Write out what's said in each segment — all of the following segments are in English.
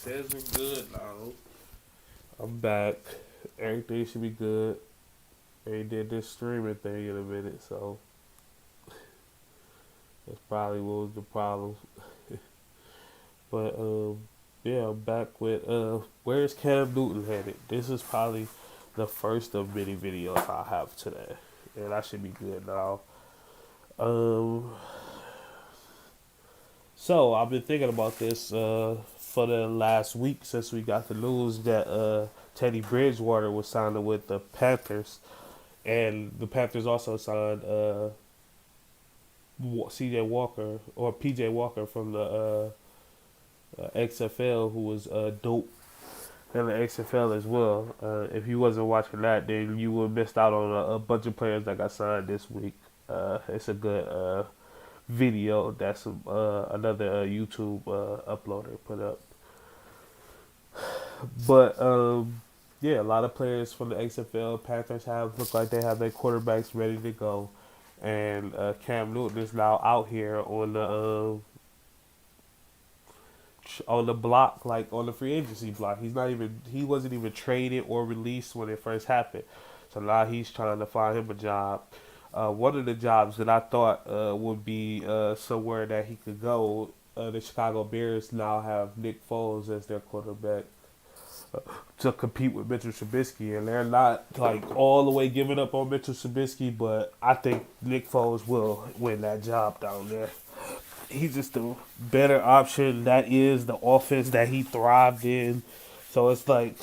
Says we're good now. I'm back. Everything should be good. They did this streaming thing in a minute, so that's probably what was the problem. But yeah, I'm back with where's Cam Newton headed? This is probably the first of many videos I have today, and I should be good now. Um, so I've been thinking about this for the last week since we got the news that Teddy Bridgewater was signed with the Panthers, and the Panthers also signed C.J. Walker or P.J. Walker from the XFL, who was dope in the XFL as well. If you wasn't watching that, then you would have missed out on a bunch of players that got signed this week. It's a good video that's another YouTube uploader put up. But yeah, a lot of players from the XFL Panthers have look like they have their quarterbacks ready to go, and Cam Newton is now out here on the block, like on the free agency block. He wasn't even traded or released when it first happened. So now he's trying to find him a job. One of the jobs that I thought would be somewhere that he could go, the Chicago Bears now have Nick Foles as their quarterback to compete with Mitchell Trubisky, and they're not like all the way giving up on Mitchell Trubisky, but I think Nick Foles will win that job down there. He's just a better option. That is the offense that he thrived in. So it's like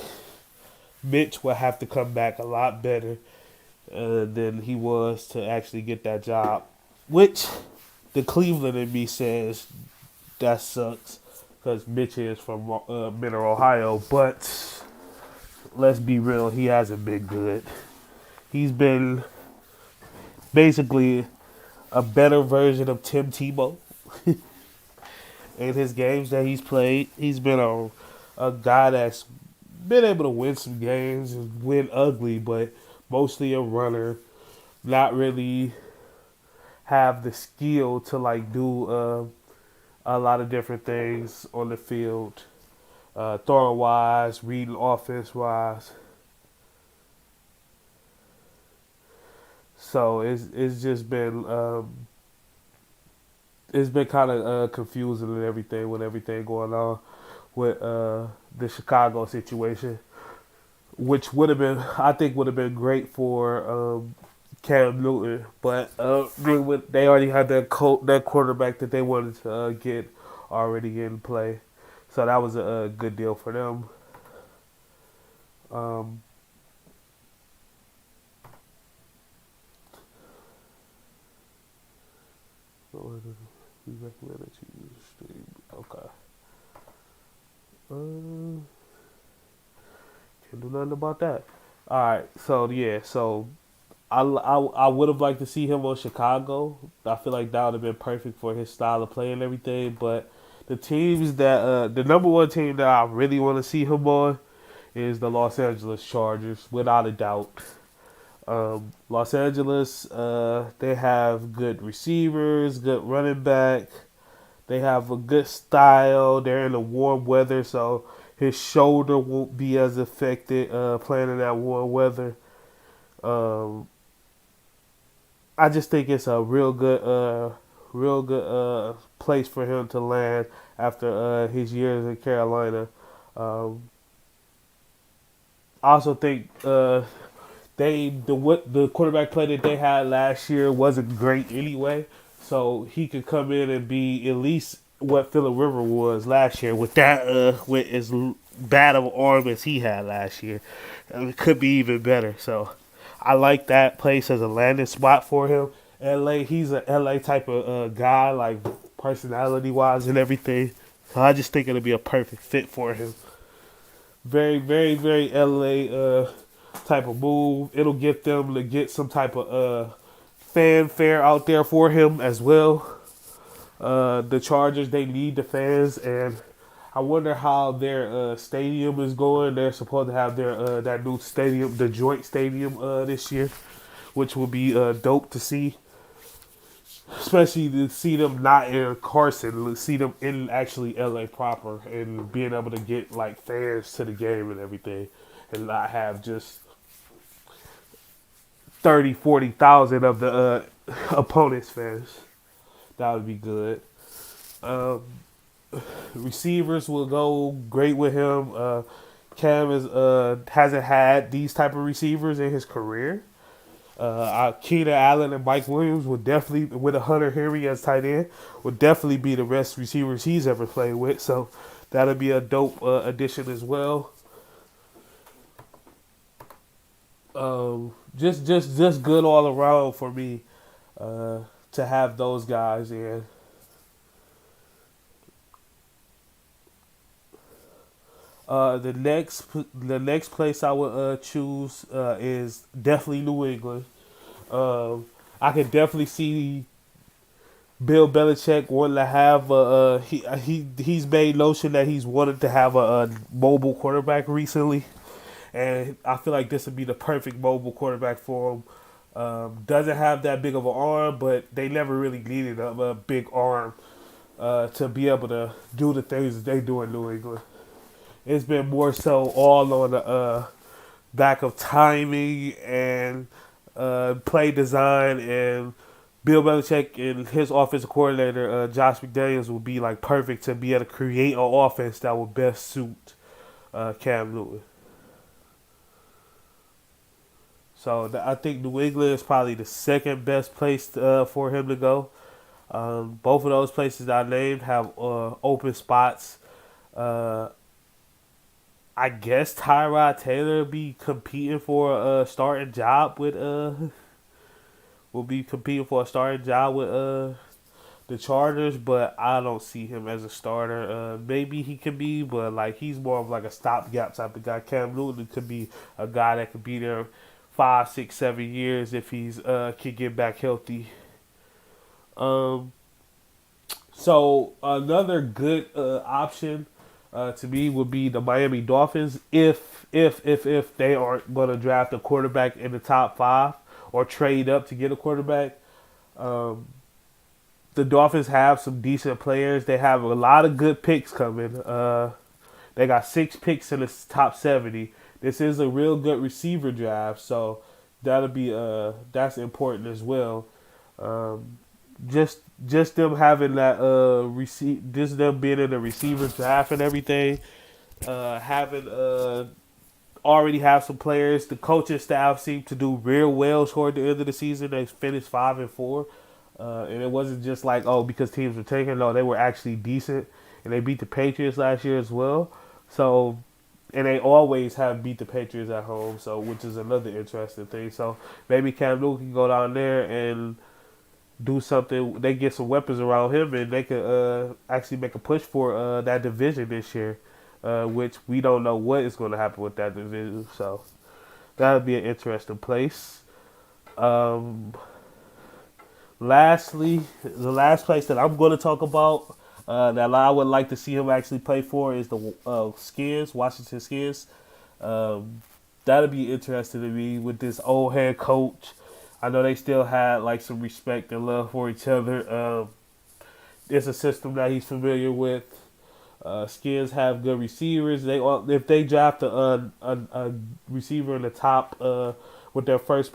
Mitch will have to come back a lot better than he was to actually get that job, which the Cleveland in me says that sucks because Mitch is from Mineral, Ohio. But let's be real, he hasn't been good. He's been basically a better version of Tim Tebow. In his games that he's played, he's been a guy that's been able to win some games and win ugly, but mostly a runner, not really have the skill to like do a lot of different things on the field, throwing wise, reading offense wise. So it's just been it's been kind of confusing and everything with everything going on with the Chicago situation, which would have been, I think, would have been great for Cam Newton, but they already had that quarterback that they wanted to get already in play, so that was a good deal for them. Um, we recommend that you use stream. Okay. Can't do nothing about that. All right. So yeah. So I would have liked to see him on Chicago. I feel like that would have been perfect for his style of play and everything. But the teams that the number one team that I really want to see him on is the Los Angeles Chargers, without a doubt. Los Angeles, they have good receivers, good running back. They have a good style. They're in the warm weather, so his shoulder won't be as affected playing in that warm weather. Um, I just think it's a real good place for him to land after his years in Carolina. I also think the quarterback play that they had last year wasn't great anyway, so he could come in and be at least what Phillip Rivers was last year with that with as bad of an arm as he had last year. It could be even better. So I like that place as a landing spot for him. LA, he's a LA type of guy, like personality wise and everything. So I just think it'll be a perfect fit for him. Very, very, very LA type of move. It'll get them to get some type of fanfare out there for him as well. The Chargers, they need the fans, and I wonder how their stadium is going. They're supposed to have their that new stadium, the joint stadium, this year, which will be dope to see. especially to see them not in Carson, see them in actually LA proper, and being able to get like fans to the game and everything, and not have just 30, 40,000 of the opponent's fans. That would be good. Um, Receivers will go great with him. Cam hasn't had these type of receivers in his career. Keenan Allen and Mike Williams would definitely, with a Hunter Henry as tight end, would definitely be the best receivers he's ever played with. So that'll be a dope addition as well. Just good all around for me to have those guys in. The next place I would choose is definitely New England. Um, I could definitely see Bill Belichick wanting to have he's made notion that he's wanted to have a mobile quarterback recently, and I feel like this would be the perfect mobile quarterback for him. Doesn't have that big of an arm, but they never really needed a big arm to be able to do the things that they do in New England. It's been more so all on the back of timing and play design, and Bill Belichick and his offensive coordinator Josh McDaniels will be like perfect to be able to create an offense that will best suit Cam Newton. So I think New England is probably the second best place for him to go. Both of those places I named have open spots. Uh, I guess Tyrod Taylor be competing for a starting job with will be competing for a starting job with the Chargers, but I don't see him as a starter. Maybe he could be, but like he's more of like a stopgap type of guy. Cam Newton could be a guy that could be there 5, 6, 7 years if he's can get back healthy. Um, so another good option to me would be the Miami Dolphins if they aren't going to draft a quarterback in the top 5 or trade up to get a quarterback. Um, the Dolphins have some decent players. They have a lot of good picks coming. They got 6 picks in the top 70. This is a real good receiver draft, so that'll be that's important as well. Um, just them having that just them being in the receiver draft and everything, having already have some players. The coaching staff seemed to do real well toward the end of the season. They finished 5-4, and it wasn't just like because teams were taking. No, they were actually decent, and they beat the Patriots last year as well. So, and they always have beat the Patriots at home. So, which is another interesting thing. So maybe Cam Newton can go down there and do something. They get some weapons around him, and they could actually make a push for that division this year, which we don't know what is going to happen with that division. So that would be an interesting place. Lastly, the last place that I'm going to talk about that I would like to see him actually play for is the Skins, Washington Skins. That'll be interesting to me with this old head coach. I know they still had like some respect and love for each other. It's a system that he's familiar with. Skins have good receivers. If they draft a receiver in the top with their first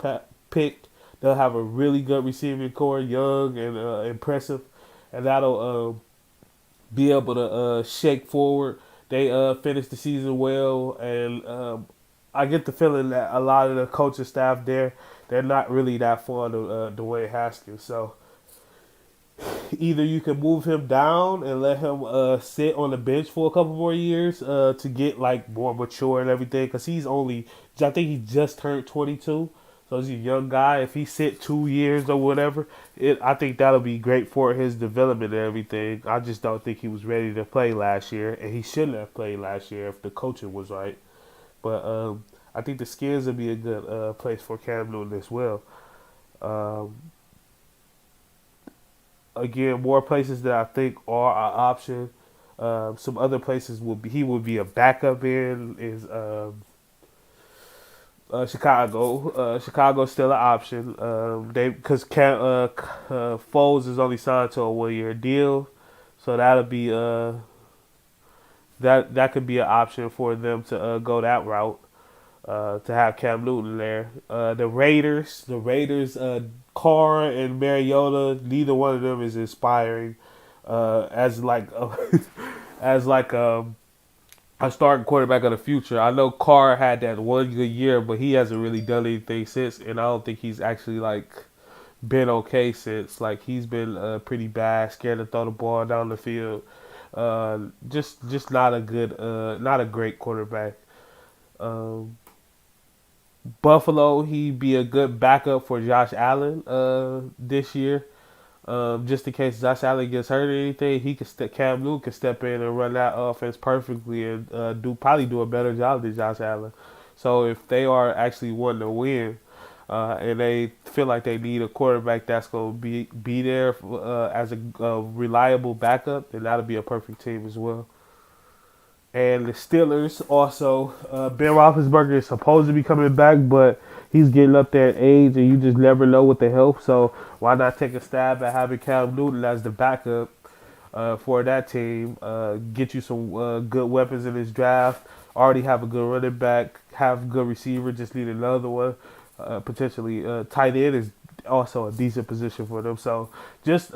pick, they'll have a really good receiving core, young and impressive, and that'll be able to shake forward. They finished the season well, and I get the feeling that a lot of the coaching staff there, they're not really that fond of Dwayne Haskins. So either you can move him down and let him sit on the bench for a couple more years to get like more mature and everything, because I think he just turned 22. So he's a young guy. If he sit 2 years or whatever, I think that'll be great for his development and everything. I just don't think he was ready to play last year, and he shouldn't have played last year if the coaching was right. But I think the Skins would be a good place for Cam Newton as well. Again, more places that I think are an option. Some other places he would be a backup in is Chicago. Chicago's still an option. They because Foles is only signed to a 1 year deal, so that'll be that could be an option for them to go that route. To have Cam Newton there. The Raiders, Carr and Mariota, neither one of them is inspiring as like as like a starting quarterback of the future. I know Carr had that one good year, but he hasn't really done anything since, and I don't think he's actually like been okay since. Like he's been pretty bad, scared to throw the ball down the field. Just not a good, not a great quarterback. Um, Buffalo, he'd be a good backup for Josh Allen this year. Just in case Josh Allen gets hurt or anything, Cam Newton can step in and run that offense perfectly and do a better job than Josh Allen. So if they are actually wanting to win, and they feel like they need a quarterback that's going to be there as a reliable backup, then that'll be a perfect team as well. And the Steelers also, Ben Roethlisberger is supposed to be coming back, but he's getting up there in age, and you just never know with the health. So why not take a stab at having Cam Newton as the backup for that team? Get you some good weapons in this draft. Already have a good running back, have a good receiver. Just need another one. Potentially, tight end is also a decent position for them. So just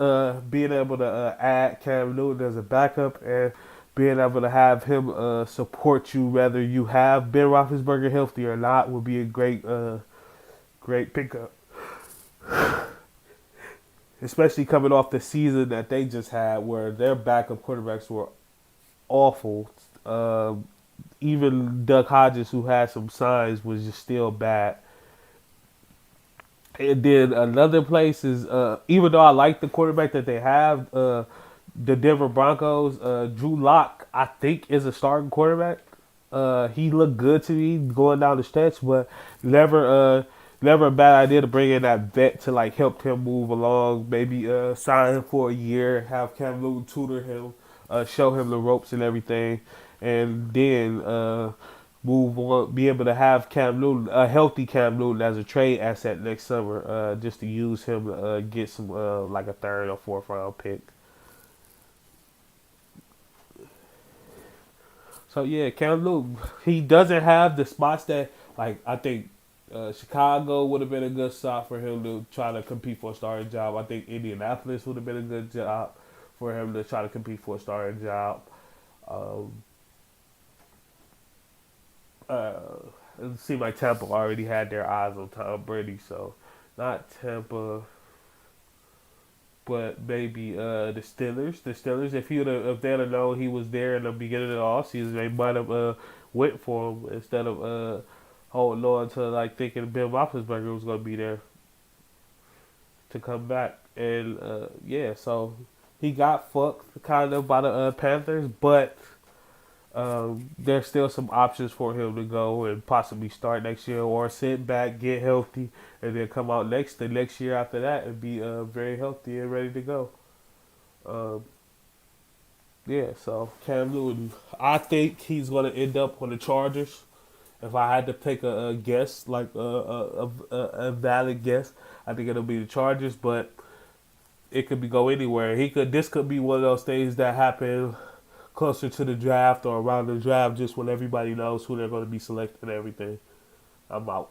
being able to add Cam Newton as a backup and being able to have him support you, whether you have Ben Roethlisberger healthy or not, would be a great pickup. Especially coming off the season that they just had, where their backup quarterbacks were awful. Even Doug Hodges, who had some signs, was just still bad. And then another place is, even though I like the quarterback that they have, the Denver Broncos, Drew Lock, I think, is a starting quarterback. He looked good to me going down the stretch, but never a bad idea to bring in that vet to like help him move along. Maybe sign him for a year, have Cam Newton tutor him, show him the ropes and everything, and then move on. Be able to have Cam Newton, a healthy Cam Newton, as a trade asset next summer, just to use him to get some like a third or fourth round pick. So yeah, Cam Newton, he doesn't have the spots that like I think Chicago would have been a good spot for him to try to compete for a starting job. I think Indianapolis would have been a good job for him to try to compete for a starting job. Um, uh, it seemed like Tampa already had their eyes on Tom Brady, so not Tampa, but maybe the Steelers. The Steelers, if they'd have known he was there in the beginning of the offseason, they might have went for him instead of holding on to like thinking Ben Roethlisberger was going to be there to come back. And yeah, so he got fucked kind of by the Panthers, but there's still some options for him to go and possibly start next year or sit back, get healthy, and then come out the next year after that and be very healthy and ready to go. Um, yeah, so Cam Newton, I think he's going to end up on the Chargers. If I had to take a guess, like a valid guess, I think it'll be the Chargers, but it could be go anywhere. This could be one of those things that happen closer to the draft or around the draft, just when everybody knows who they're going to be selecting and everything. I'm out.